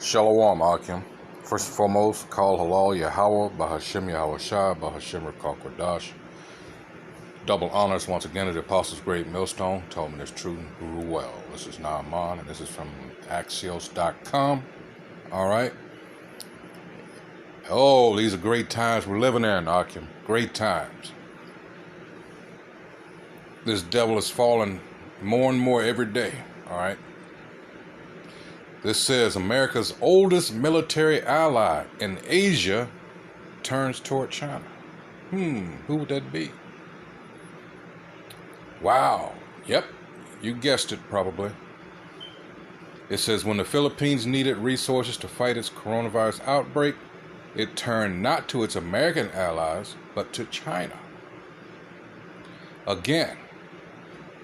Shalom, Akim. First and foremost, call halal Yahweh, Bahashem Yahweh Shai, Bahashem Rakakwadash. Double honors once again to the Apostles' Great Millstone. Told me this truth and grew well. This is Naaman, and this is from Axios.com. All right. Oh, these are great times we're living in, Akim. Great times. This devil is falling more and more every day. All right. This says America's oldest military ally in Asia turns toward China. Who would that be? Wow. Yep, you guessed it probably. It says when the Philippines needed resources to fight its coronavirus outbreak, it turned not to its American allies, but to China. Again,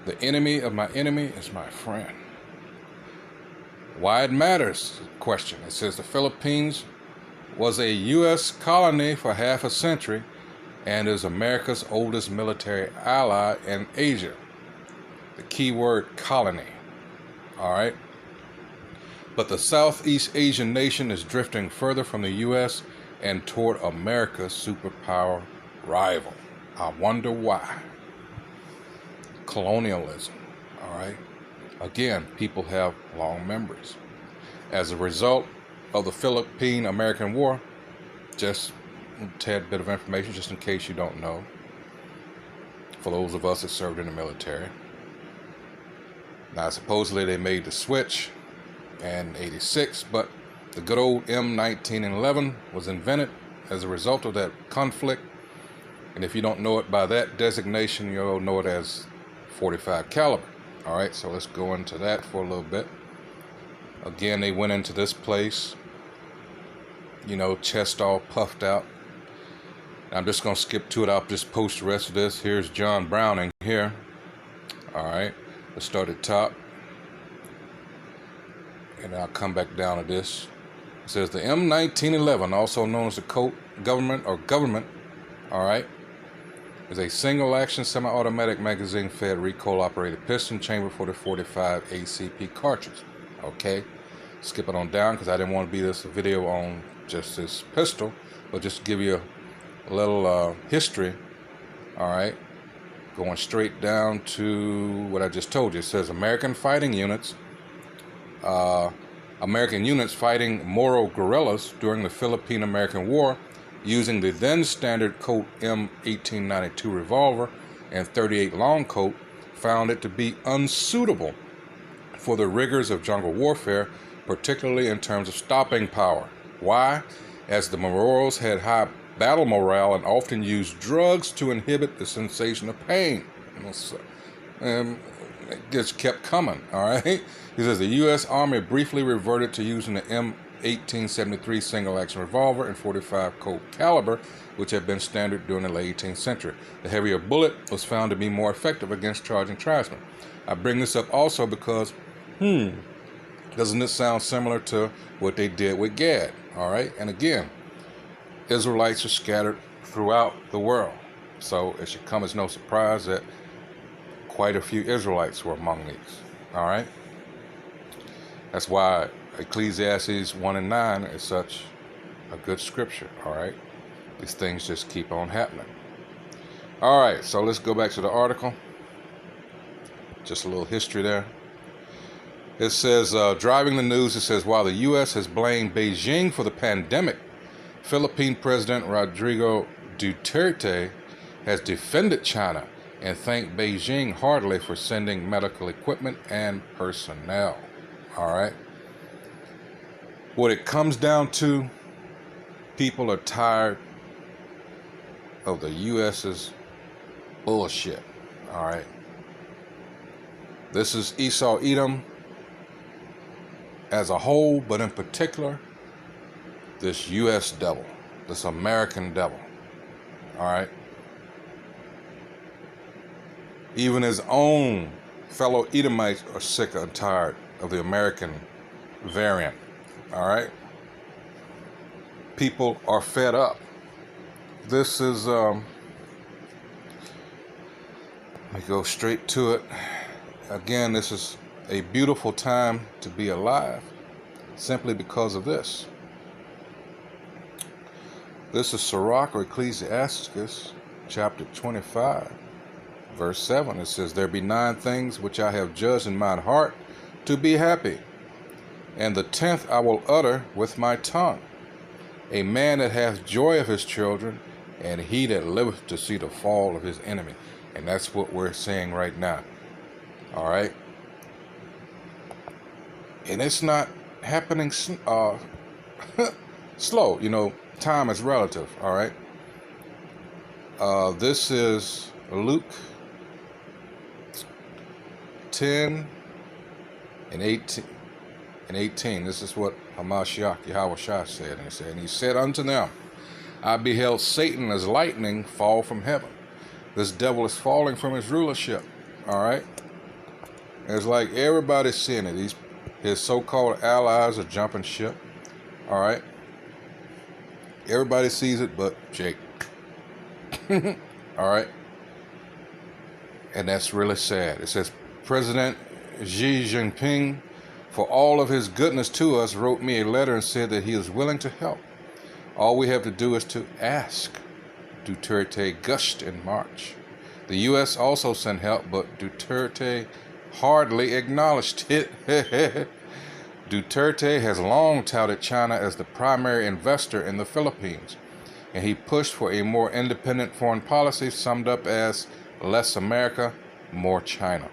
the enemy of my enemy is my friend. Why it matters? Question. It says the Philippines was a U.S. colony for half a century and is America's oldest military ally in Asia. The key word colony. All right. But the Southeast Asian nation is drifting further from the U.S. and toward America's superpower rival. I wonder why. Colonialism. All right. Again, people have long memories. As a result of the Philippine-American War, just a tad bit of information, just in case you don't know, for those of us that served in the military. Now, supposedly they made the switch in '86, but the good old M1911 was invented as a result of that conflict. And if you don't know it by that designation, you'll know it as .45 caliber. All right, so let's go into that for a little bit. Again, they went into this place, chest all puffed out. I'm just going to skip to it. I'll just post the rest of this. Here's John Browning here. All right, let's start at the top. And I'll come back down to this. It says the M1911, also known as the Colt government, all right, is a single-action semi-automatic magazine-fed recoil-operated piston chamber for the .45 ACP cartridge. Okay, skip it on down because I didn't want to be this video on just this pistol, but just give you a little history. All right, going straight down to what I just told you. It says American units fighting Moro guerrillas during the Philippine-American War, using the then standard Colt M1892 revolver and .38 long Colt, found it to be unsuitable for the rigors of jungle warfare, particularly in terms of stopping power. Why? As the Moros had high battle morale and often used drugs to inhibit the sensation of pain. And it just kept coming, all right? He says the U.S. Army briefly reverted to using the M1873 single-action revolver and .45 Colt caliber, which had been standard during the late 18th century. The heavier bullet was found to be more effective against charging tribesmen. I bring this up also because, doesn't this sound similar to what they did with Gad? All right, and again, Israelites are scattered throughout the world, so it should come as no surprise that quite a few Israelites were among these. All right, that's why Ecclesiastes 1:9 is such a good scripture. All right, these things just keep on happening. All right, so let's go back to the article. Just a little history there. It says, driving the news, it says, while the U.S. has blamed Beijing for the pandemic, Philippine President Rodrigo Duterte has defended China and thanked Beijing heartily for sending medical equipment and personnel. All right. What it comes down to, people are tired of the U.S.'s bullshit. All right. This is Esau Edom as a whole, but in particular, this U.S. devil, this American devil. All right. Even his own fellow Edomites are sick and tired of the American variant. All right. People are fed up. This is, let me go straight to it. Again, this is a beautiful time to be alive. simply because of this. This is Sirach or Ecclesiasticus, chapter 25, verse 7. It says, "There be 9 things which I have judged in mine heart to be happy, and the 10th I will utter with my tongue. A man that hath joy of his children, and he that liveth to see the fall of his enemy." And that's what we're saying right now. All right? And it's not happening slow. You know, time is relative. All right? This is Luke 10 and 18. This is what Hamashiach Yahweh said. And he said unto them, "I beheld Satan as lightning fall from heaven." This devil is falling from his rulership. All right? And it's like everybody's seeing it. His so-called allies are jumping ship. All right? Everybody sees it but Jake. All right? And that's really sad. It says, "President Xi Jinping, for all of his goodness to us, wrote me a letter and said that he is willing to help. All we have to do is to ask." Duterte gushed in March. The U.S. also sent help, but Duterte hardly acknowledged it. Duterte has long touted China as the primary investor in the Philippines, and he pushed for a more independent foreign policy summed up as less America, more China.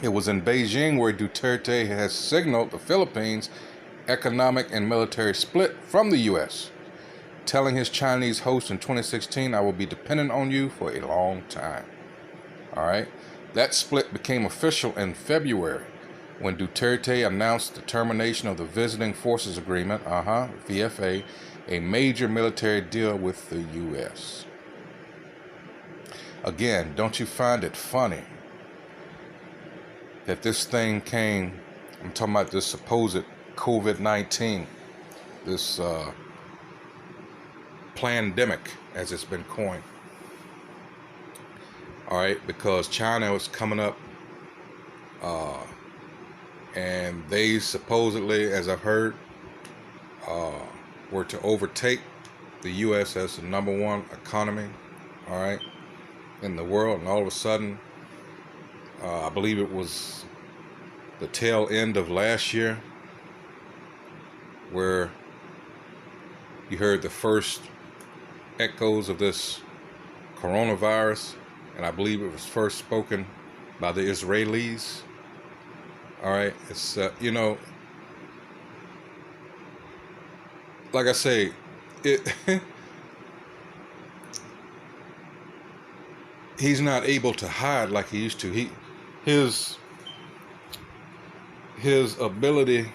It was in Beijing where Duterte has signaled the Philippines' economic and military split from the U.S., telling his Chinese host in 2016, "I will be dependent on you for a long time." All right? That split became official in February when Duterte announced the termination of the Visiting Forces Agreement, VFA, a major military deal with the U.S. Again, don't you find it funny that this thing came, I'm talking about this supposed COVID-19, this pandemic, as it's been coined. All right, because China was coming up, and they supposedly, as I've heard, were to overtake the U.S. as the #1 economy, all right, in the world. And all of a sudden, I believe it was the tail end of last year, where you heard the first echoes of this coronavirus, and I believe it was first spoken by the Israelis. All right, it's you know, like I say, it he's not able to hide like he used to. His ability,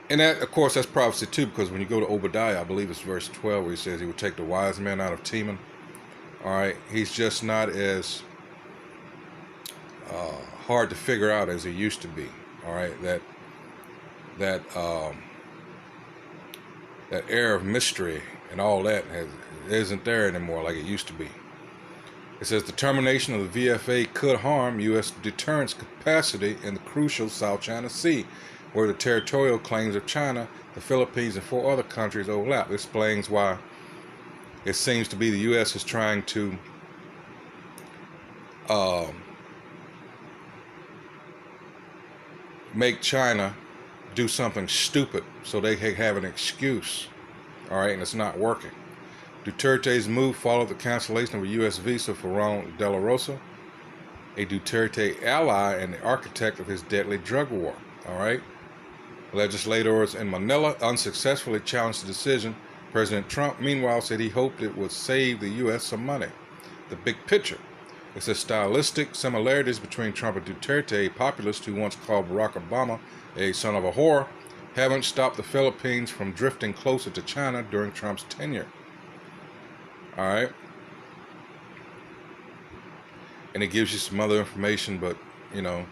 and that, of course, that's prophecy too, because when you go to Obadiah, I believe it's verse 12, where he says he would take the wise men out of Teman. All right, he's just not as hard to figure out as he used to be. All right, that air of mystery and all that isn't there anymore like it used to be. It says the termination of the VFA could harm U.S. deterrence capacity in the crucial South China Sea, where the territorial claims of China, the Philippines, and 4 other countries overlap. This explains why it seems to be the U.S. is trying to make China do something stupid so they can have an excuse. All right, and it's not working. Duterte's move followed the cancellation of a U.S. visa for Ronald De La Rosa, a Duterte ally and the architect of his deadly drug war. All right. Legislators in Manila unsuccessfully challenged the decision. President Trump, meanwhile, said he hoped it would save the U.S. some money. The big picture. It says stylistic similarities between Trump and Duterte, a populist who once called Barack Obama a son of a whore, haven't stopped the Philippines from drifting closer to China during Trump's tenure. All right. And it gives you some other information, but, you know,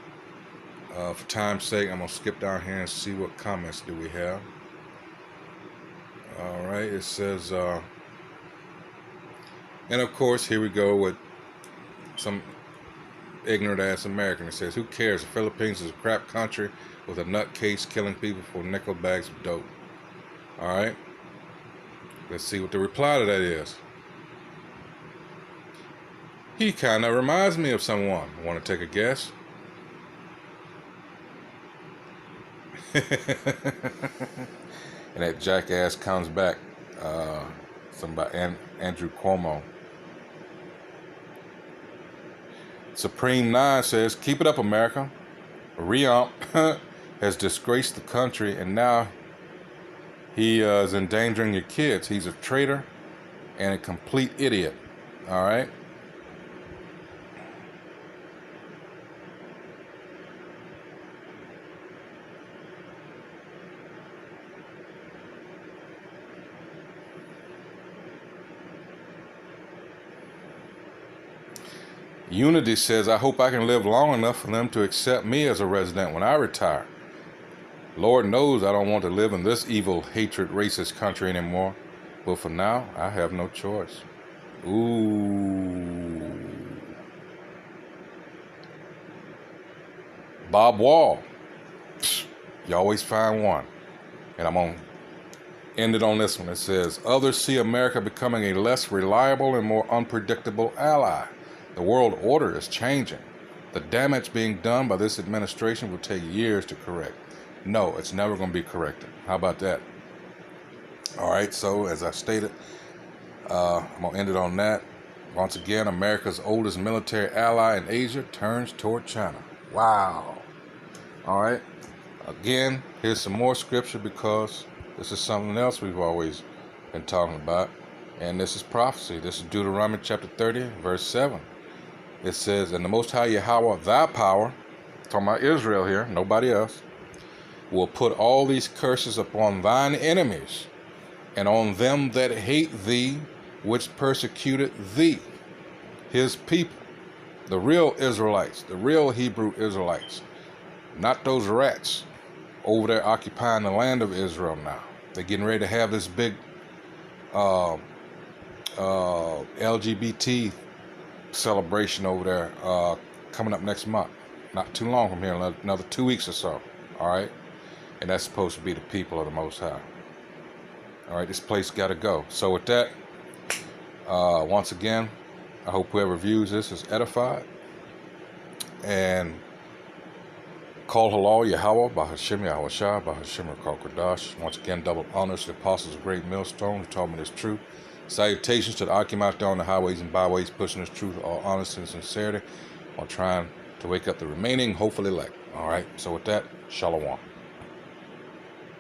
for time's sake, I'm going to skip down here and see what comments do we have. All right. It says, and of course, here we go with some ignorant ass American. It says, who cares? The Philippines is a crap country with a nutcase killing people for nickel bags of dope. Alright? Let's see what the reply to that is. He kind of reminds me of someone. Want to take a guess? And that jackass comes back. Somebody, Andrew Cuomo. Supreme 9 says, keep it up, America. Riamp has disgraced the country, and now he is endangering your kids. He's a traitor and a complete idiot. All right? Unity says, I hope I can live long enough for them to accept me as a resident when I retire. Lord knows I don't want to live in this evil, hatred, racist country anymore. But for now, I have no choice. Ooh. Bob Wall. You always find one. And I'm going to end it on this one. It says, others see America becoming a less reliable and more unpredictable ally. The world order is changing. The damage being done by this administration will take years to correct. No, it's never going to be corrected. How about that? All right, so as I stated, I'm going to end it on that. Once again, America's oldest military ally in Asia turns toward China. Wow. All right. Again, here's some more scripture because this is something else we've always been talking about. And this is prophecy. This is Deuteronomy chapter 30, verse 7. It says, and the Most High Yahweh, thy power, talking about Israel here, nobody else, will put all these curses upon thine enemies and on them that hate thee, which persecuted thee, his people, the real Israelites, the real Hebrew Israelites, not those rats over there occupying the land of Israel now. They're getting ready to have this big LGBT celebration over there coming up next month. Not too long from here, another 2 weeks or so. All right? And that's supposed to be the people of the Most High. All right, this place got to go. So with that, once again, I hope whoever views this is edified. And call halal Yahweh, Bahashim Yahushua, Bahashim Rakal Kodash. Once again, double honors to the apostles of Great Millstone who taught me this truth. Salutations to the Akim out there on the highways and byways, pushing this truth with all honesty and sincerity while trying to wake up the remaining, hopefully elect. All right, so with that, Shalom.